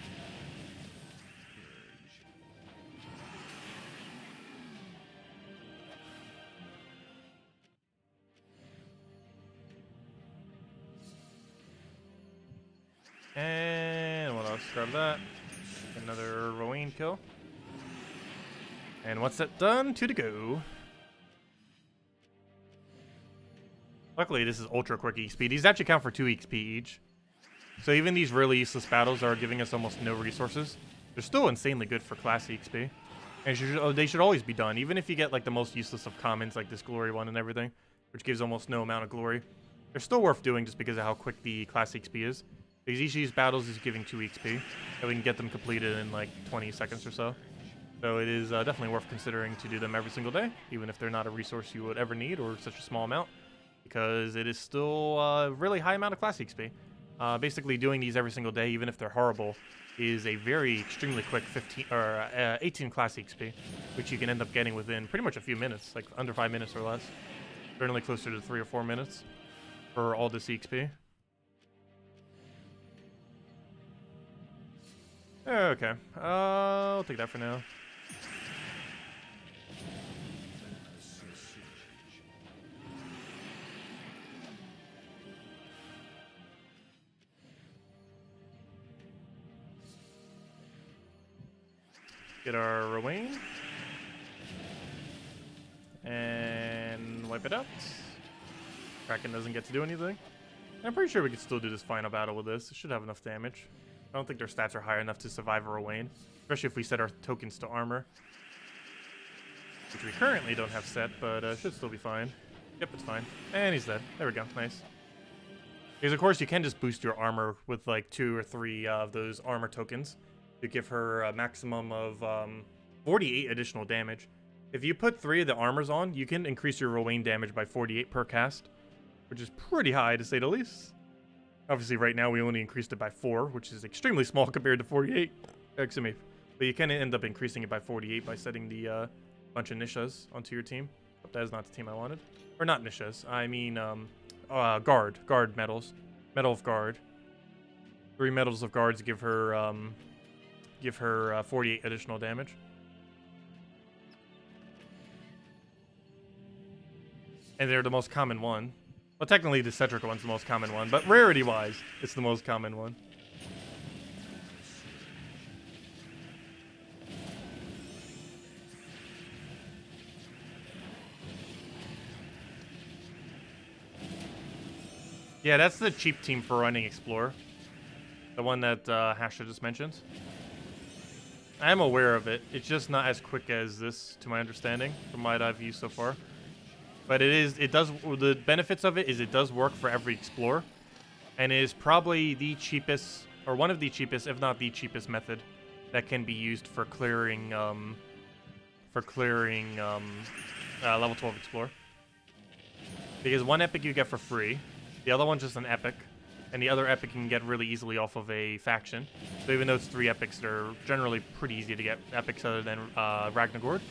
grab that. Another Rowan kill. And once that's done, 2 to go. Luckily, this is ultra quick EXP. These actually count for 2 EXP each. So even these really useless battles are giving us almost no resources. They're still insanely good for class EXP. And they should always be done, even if you get like the most useless of commons, like this glory one and everything, which gives almost no amount of glory. They're still worth doing just because of how quick the class EXP is. Because each of these battles is giving 2 EXP, and we can get them completed in like 20 seconds or so. So it is definitely worth considering to do them every single day, even if they're not a resource you would ever need or such a small amount, because it is still a really high amount of class EXP. Basically, doing these every single day, even if they're horrible, is a very extremely quick 18 class EXP, which you can end up getting within pretty much a few minutes, like under 5 minutes or less. Certainly closer to 3 or 4 minutes for all this EXP. Okay, I'll take that for now. Get our Rowan. And wipe it out. Kraken doesn't get to do anything. I'm pretty sure we can still do this final battle with this. It should have enough damage. I don't think their stats are high enough to survive a Rowan, especially if we set our tokens to armor, which we currently don't have set, but should still be fine. Yep, it's fine. And he's dead. There we go. Nice. Because of course you can just boost your armor with like 2 or 3 of those armor tokens to give her a maximum of 48 additional damage. If you put 3 of the armors on, you can increase your Rowan damage by 48 per cast, which is pretty high to say the least. Obviously, right now we only increased it by 4, which is extremely small compared to 48. Excuse me. But you can end up increasing it by 48 by setting the bunch of Nyshas onto your team. But that is not the team I wanted. Or not Nyshas. I mean, guard medals. Medal of Guard. 3 medals of guards give her 48 additional damage. And they're the most common one. Well, technically the Cedric one's the most common one, but rarity-wise, it's the most common one. Yeah, that's the cheap team for running Explorer. The one that Hasha just mentioned. I am aware of it. It's just not as quick as this, to my understanding, from what I've used so far. But the benefits of it is it does work for every Explorer, and it is probably the cheapest, or one of the cheapest, if not the cheapest method that can be used for clearing level 12 Explorer. Because one epic you get for free, the other one's just an epic, and the other epic you can get really easily off of a faction. So even though it's 3 epics, they're generally pretty easy to get epics other than Ragnagord.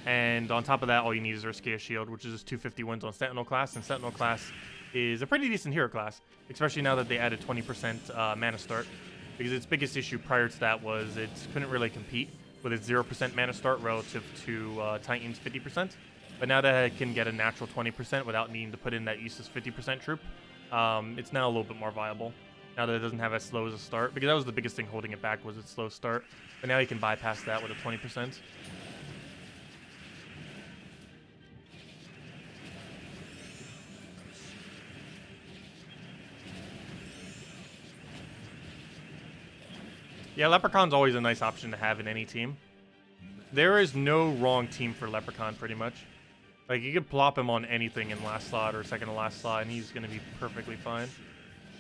And on top of that, all you need is Urskia Shield, which is just 250 wins on Sentinel class, and Sentinel class is a pretty decent hero class, especially now that they added 20% mana start, because its biggest issue prior to that was it couldn't really compete with its 0% mana start relative to Titan's 50%. But now that it can get a natural 20% without needing to put in that useless 50% troop, it's now a little bit more viable. Now that it doesn't have as slow as a start, because that was the biggest thing holding it back was its slow start. But now you can bypass that with a 20%. Yeah, Leprechaun's always a nice option to have in any team. There is no wrong team for Leprechaun, pretty much. Like, you could plop him on anything in last slot or second to last slot, and he's going to be perfectly fine.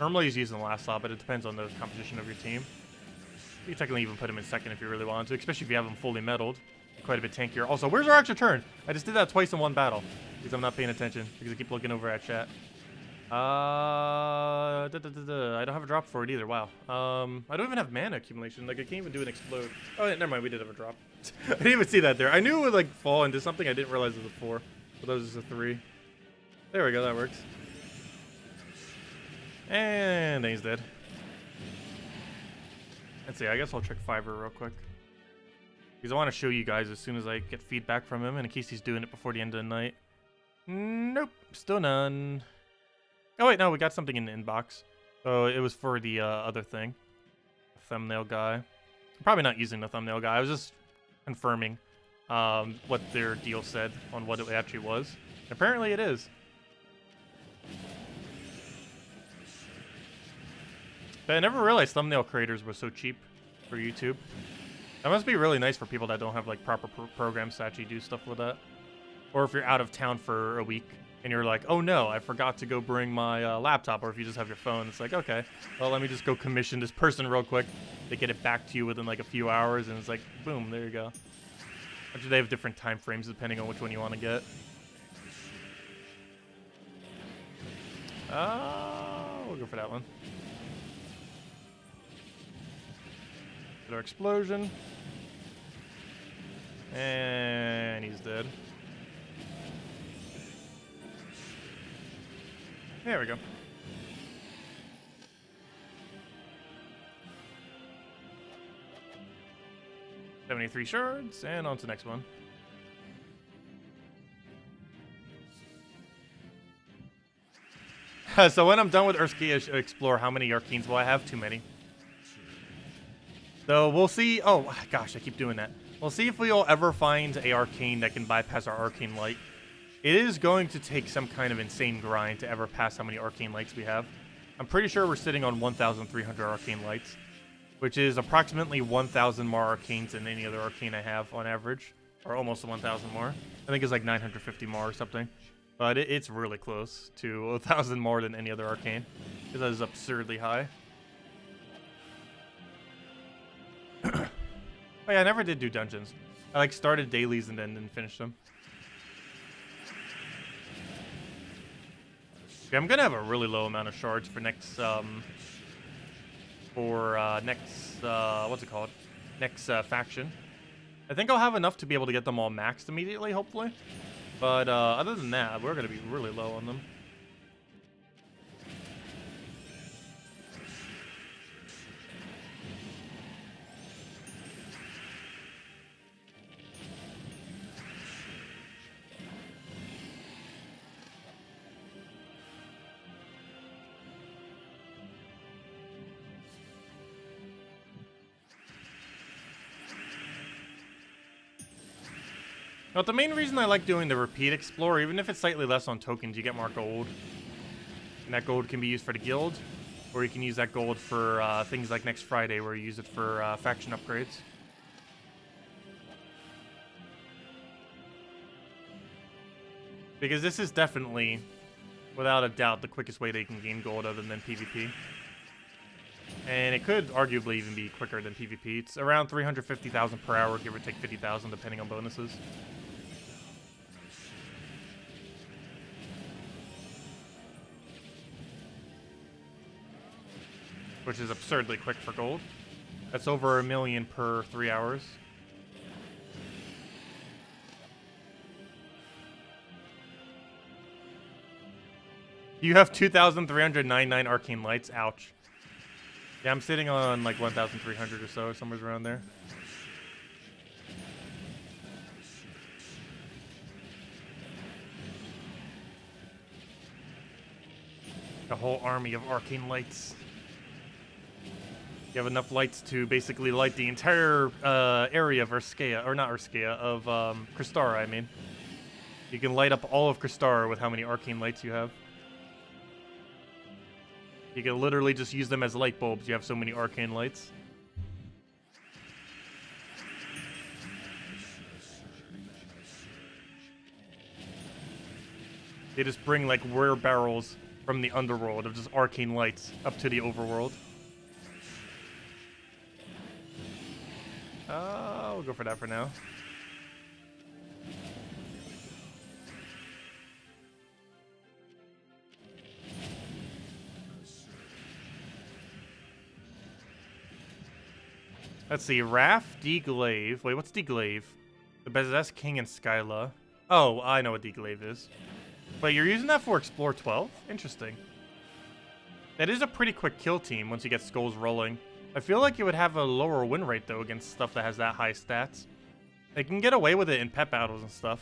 Normally he's using the last slot, but it depends on the composition of your team. You can technically even put him in second if you really want to, especially if you have him fully medaled. Quite a bit tankier. Also, where's our extra turn? I just did that twice in one battle, because I'm not paying attention, because I keep looking over at chat. I don't have a drop for it either. Wow. I don't even have mana accumulation. Like, I can't even do an explode. Oh, yeah, never mind. We did have a drop. I didn't even see that there. I knew it would, like, fall into something. I didn't realize it was a 4. But that was just a 3. There we go. That works. And he's dead. Let's see. I guess I'll check Fiverr real quick, because I want to show you guys as soon as I get feedback from him, and in case he's doing it before the end of the night. Nope. Still none. Oh, wait, no, we got something in the inbox. Oh, it was for the other thing. thumbnail guy. I'm probably not using the thumbnail guy. I was just confirming what their deal said on what it actually was. Apparently it is. But I never realized thumbnail creators were so cheap for YouTube. That must be really nice for people that don't have like proper programs to actually do stuff with that. Or if you're out of town for a week and you're like, oh no, I forgot to go bring my laptop. Or if you just have your phone, it's like, okay, well, let me just go commission this person real quick. They get it back to you within like a few hours, and it's like, boom, there you go. Actually, they have different time frames depending on which one you want to get. We'll go for that one. Get our explosion. And he's dead. There we go. $73 shards, and on to the next one. So when I'm done with Earthscape Explore, how many Arcanes will I have? Too many. So we'll see. Oh, gosh, I keep doing that. We'll see if we'll ever find a Arcane that can bypass our Arcane Light. It is going to take some kind of insane grind to ever pass how many Arcane Lights we have. I'm pretty sure we're sitting on 1,300 Arcane Lights, which is approximately 1,000 more Arcanes than any other Arcane I have on average, or almost 1,000 more. I think it's like 950 more or something. But it's really close to 1,000 more than any other Arcane, because that is absurdly high. Oh yeah, I never did do dungeons. I like started dailies and then didn't finish them. Okay, I'm gonna have a really low amount of shards for next what's it called? Next faction. I think I'll have enough to be able to get them all maxed immediately, hopefully. But other than that, we're gonna be really low on them. Now, the main reason I like doing the repeat explore, even if it's slightly less on tokens, you get more gold. And that gold can be used for the guild, or you can use that gold for things like next Friday, where you use it for faction upgrades. Because this is definitely, without a doubt, the quickest way they can gain gold other than PvP. And it could arguably even be quicker than PvP. It's around 350,000 per hour, give or take 50,000, depending on bonuses. Which is absurdly quick for gold. That's over 1 million per 3 hours. You have 2,399 arcane lights. Ouch. Yeah, I'm sitting on like 1,300 or so, somewhere around there. A whole army of arcane lights. You have enough lights to basically light the entire area of Urskea, or not Urskea, of Crystara, I mean. You can light up all of Crystara with how many arcane lights you have. You can literally just use them as light bulbs. You have so many arcane lights. They just bring like rare barrels from the underworld of just arcane lights up to the overworld. We'll go for that for now. Let's see, Raph, Deglaive. Wait, what's Deglaive? The Possessed King and Skyla. Oh, I know what Deglaive is. Wait, you're using that for Explore 12? Interesting. That is a pretty quick kill team once you get skulls rolling. I feel like you would have a lower win rate, though, against stuff that has that high stats. They can get away with it in pet battles and stuff,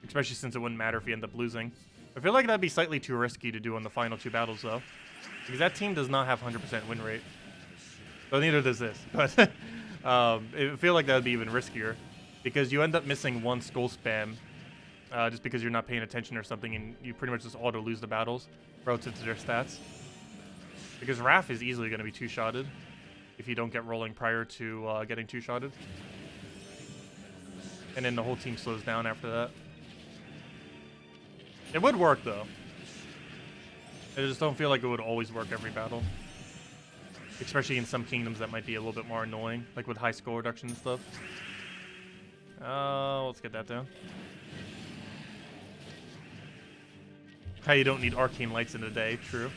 especially since it wouldn't matter if you end up losing. I feel like that'd be slightly too risky to do on the final 2 battles, though, because that team does not have 100% win rate. So neither does this. But I feel like that would be even riskier because you end up missing one skull spam just because you're not paying attention or something, and you pretty much just auto lose the battles relative to their stats. Because Raph is easily going to be two-shotted if you don't get rolling prior to getting two-shotted. And then the whole team slows down after that. It would work, though. I just don't feel like it would always work every battle. Especially in some kingdoms that might be a little bit more annoying, like with high skull reduction and stuff. Let's get that down. How you don't need arcane lights in a day, true.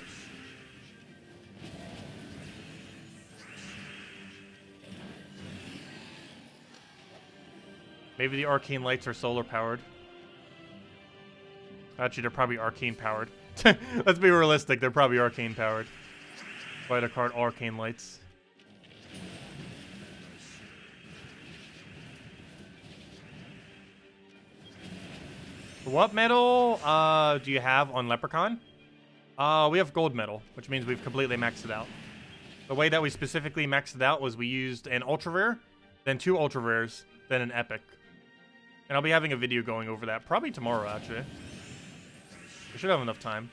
Maybe the arcane lights are solar powered. Actually, they're probably arcane powered. Let's be realistic, they're probably arcane powered. By the card arcane lights. What medal do you have on Leprechaun? We have gold medal, which means we've completely maxed it out. The way that we specifically maxed it out was we used an ultra rare, then 2 ultra rares, then an epic. And I'll be having a video going over that probably tomorrow, actually. I should have enough time.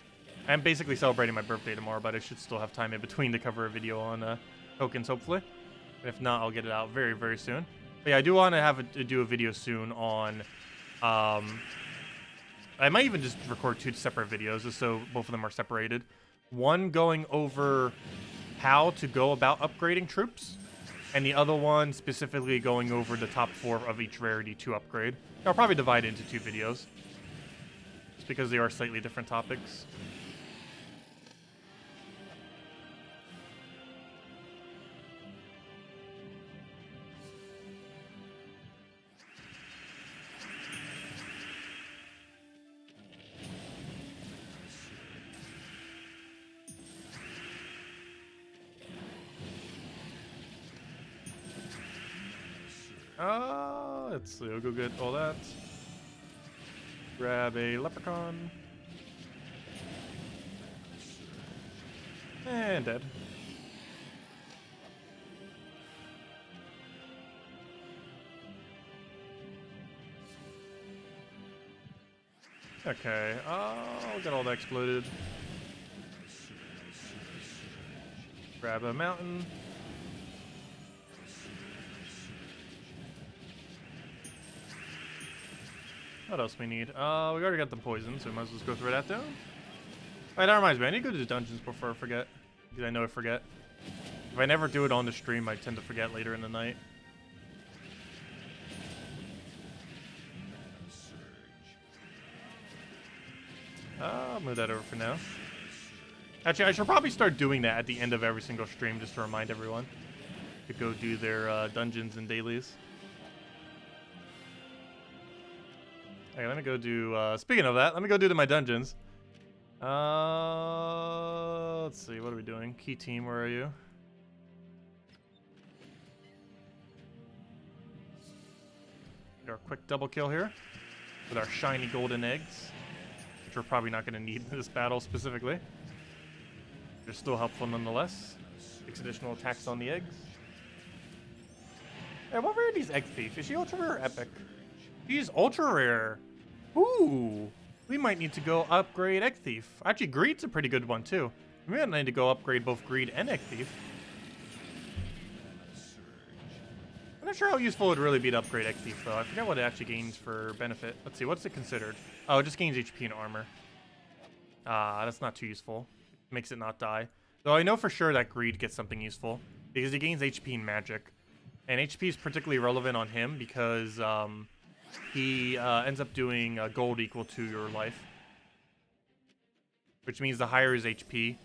I'm basically celebrating my birthday tomorrow, but I should still have time in between to cover a video on tokens, hopefully. If not, I'll get it out very, very soon. But yeah, I do want to do a video soon on... I might even just record 2 separate videos, just so both of them are separated. One going over how to go about upgrading troops, and the other one specifically going over the top 4 of each rarity to upgrade. I'll probably divide it into 2 videos, just because they are slightly different topics. Let's see, we'll go get all that. Grab a leprechaun. And dead. Okay, I'll get all that exploded. Grab a mountain. What else we need? We already got the poison, so we might as well just go through that down. Alright, that reminds me, I need to go to the dungeons before I forget. Because I know I forget. If I never do it on the stream, I tend to forget later in the night. I'll move that over for now. Actually, I should probably start doing that at the end of every single stream, just to remind everyone to go do their dungeons and dailies. Okay, let me go do, speaking of that, let me go do my dungeons. Let's see, what are we doing? Key team, where are you? Get our quick double kill here with our shiny golden eggs, which we're probably not going to need in this battle specifically. They're still helpful nonetheless. 6 additional attacks on the eggs. Hey, what rare is Egg Thief? Is she ultra rare or epic? She's ultra rare. Ooh, we might need to go upgrade Egg Thief. Actually, Greed's a pretty good one too. We might need to go upgrade both Greed and Egg Thief. I'm not sure how useful it would really be to upgrade Egg Thief though. I forget what it actually gains for benefit. Let's see, what's it considered? Oh, it just gains HP and armor. That's not too useful. Makes it not die. Though I know for sure that Greed gets something useful because he gains HP and magic. And HP is particularly relevant on him because he ends up doing gold equal to your life. Which means the higher his HP,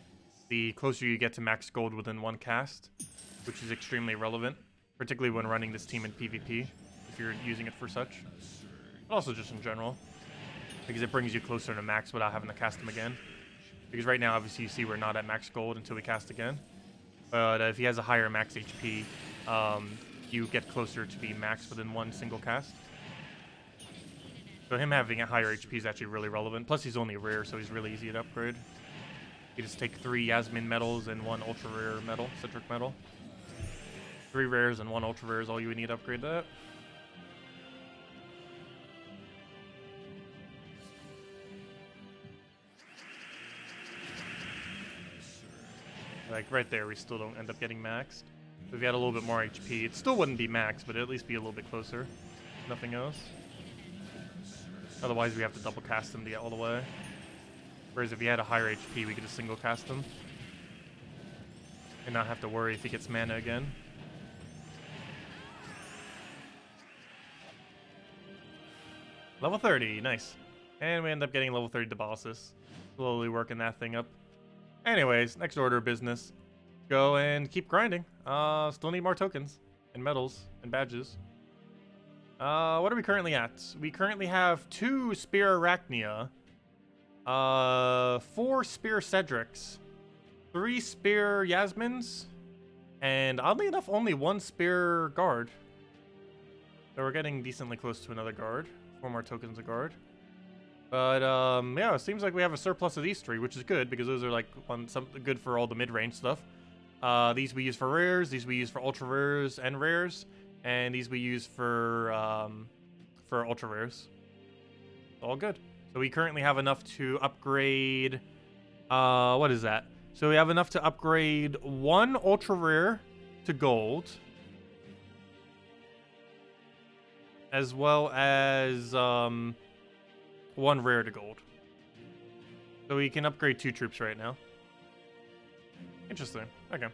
the closer you get to max gold within 1 cast. Which is extremely relevant, particularly when running this team in PvP, if you're using it for such. But also just in general. Because it brings you closer to max without having to cast him again. Because right now, obviously, you see we're not at max gold until we cast again. But if he has a higher max HP, you get closer to being max within 1 single cast. So him having a higher HP is actually really relevant. Plus he's only rare, so he's really easy to upgrade. You just take 3 Yasmin medals and 1 ultra rare medal, Citric medal. 3 rares and 1 ultra rare is all you would need to upgrade that. Like right there, we still don't end up getting maxed. If we had a little bit more HP, it still wouldn't be maxed, but it'd at least be a little bit closer. Nothing else. Otherwise, we have to double cast him to get all the way. Whereas if he had a higher HP, we could just single cast him. And not have to worry if he gets mana again. Level 30, nice. And we end up getting level 30 Debalysis. Slowly working that thing up. Anyways, next order of business. Go and keep grinding. Still need more tokens and medals and badges. What are we currently at? We currently have 2 Spear Arachnia, 4 Spear Cedrics, 3 Spear Yasmins, and oddly enough, only 1 Spear Guard. So we're getting decently close to another guard. 4 more tokens a guard. But, yeah, it seems like we have a surplus of these 3, which is good, because those are, like, good for all the mid-range stuff. These we use for rares, these we use for ultra rares and rares, and these we use for ultra rares. All good. So we currently have enough to upgrade, what is that? So we have enough to upgrade 1 ultra rare to gold, as well as, 1 rare to gold. So we can upgrade 2 troops right now. Interesting. Okay.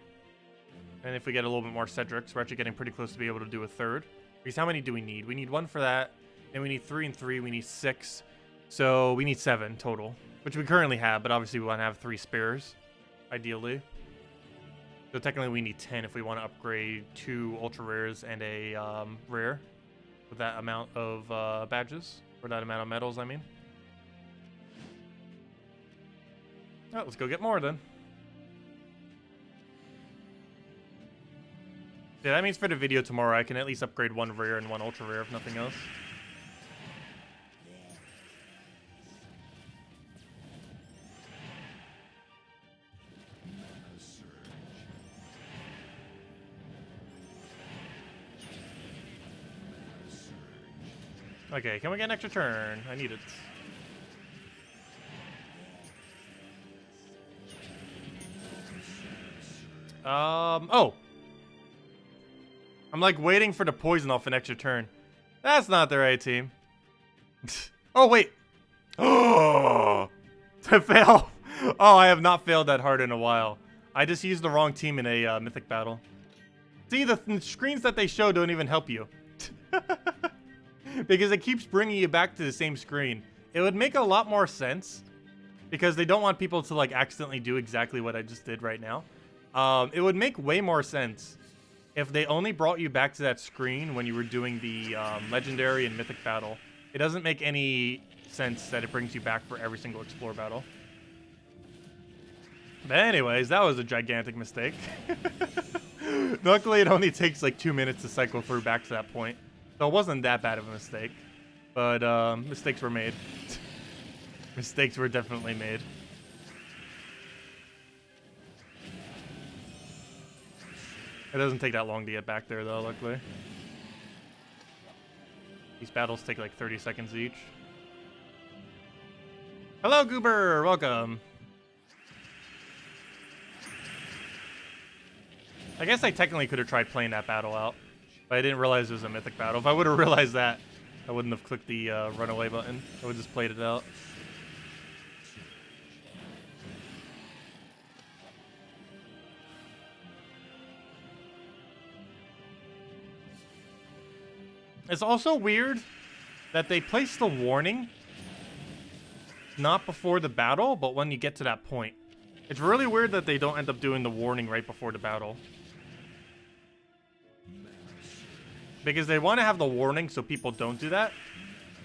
And if we get a little bit more Cedrics, we're actually getting pretty close to be able to do a 3rd. Because how many do we need? We need 1 for that. And we need 3 and 3. We need 6. So we need 7 total. Which we currently have, but obviously we want to have 3 spares. Ideally. So technically we need 10 if we want to upgrade 2 ultra rares and a rare. With that amount of badges. Or that amount of medals, I mean. Alright, let's go get more then. Yeah, that means for the video tomorrow, I can at least upgrade 1 rare and 1 ultra rare, if nothing else. Okay, can we get an extra turn? I need it. Oh! I'm like waiting for the poison off an extra turn. That's not the right team. Oh, wait. Oh! To fail. Oh, I have not failed that hard in a while. I just used the wrong team in a mythic battle. See, the screens that they show don't even help you. Because it keeps bringing you back to the same screen. It would make a lot more sense. Because they don't want people to like accidentally do exactly what I just did right now. It would make way more sense if they only brought you back to that screen when you were doing the legendary and mythic battle. It doesn't make any sense that it brings you back for every single explore battle. But anyways, that was a gigantic mistake. Luckily, it only takes like 2 minutes to cycle through back to that point. So it wasn't that bad of a mistake. But mistakes were made. Mistakes were definitely made. It doesn't take that long to get back there, though, luckily. These battles take like 30 seconds each. Hello, Goober! Welcome. I guess I technically could have tried playing that battle out, but I didn't realize it was a mythic battle. If I would have realized that, I wouldn't have clicked the runaway button. I would have just played it out. It's also weird that they place the warning not before the battle, but when you get to that point. It's really weird that they don't end up doing the warning right before the battle. Because they want to have the warning so people don't do that.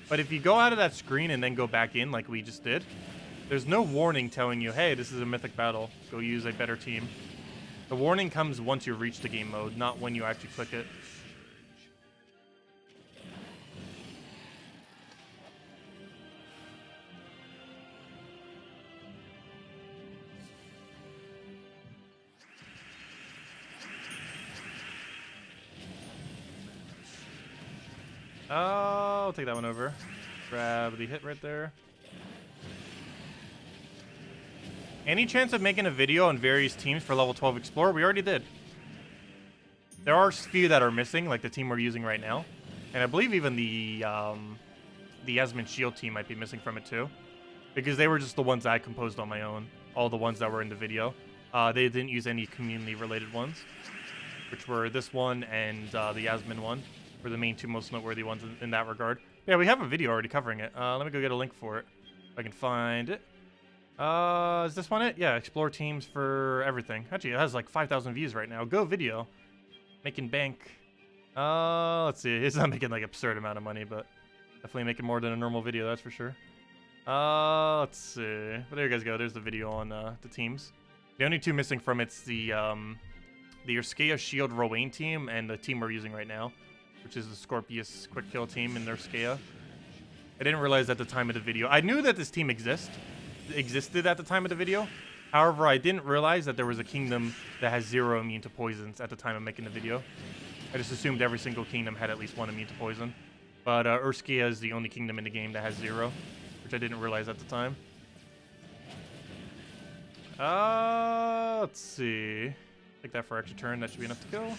But if you go out of that screen and then go back in like we just did, there's no warning telling you, hey, this is a mythic battle. Go use a better team. The warning comes once you reach the game mode, not when you actually click it. I'll take that one over. Grab the hit right there. Any chance of making a video on various teams for level 12 Explorer? We already did. There are a few that are missing, like the team we're using right now. And I believe even the Yasmin Shield team might be missing from it too. Because they were just the ones that I composed on my own. All the ones that were in the video. They didn't use any community-related ones. Which were this one and the Yasmin one. Were the main two most noteworthy ones in that regard. Yeah, we have a video already covering it. Let me go get a link for it. If I can find it. Is this one it? Yeah, explore teams for everything. Actually, it has like 5,000 views right now. Go video. Making bank. Let's see. It's not making like absurd amount of money, but definitely making more than a normal video, that's for sure. Let's see. But there you guys go. There's the video on the teams. The only two missing from it's the Urscea Shield Rowan team and the team we're using right now, which is the Scorpius Quick Kill team in Urscea. I didn't realize at the time of the video. I knew that this team existed at the time of the video. However, I didn't realize that there was a kingdom that has 0 immune to poisons at the time of making the video. I just assumed every single kingdom had at least 1 immune to poison. But Urscea is the only kingdom in the game that has 0, which I didn't realize at the time. Let's see. Take that for extra turn. That should be enough to go.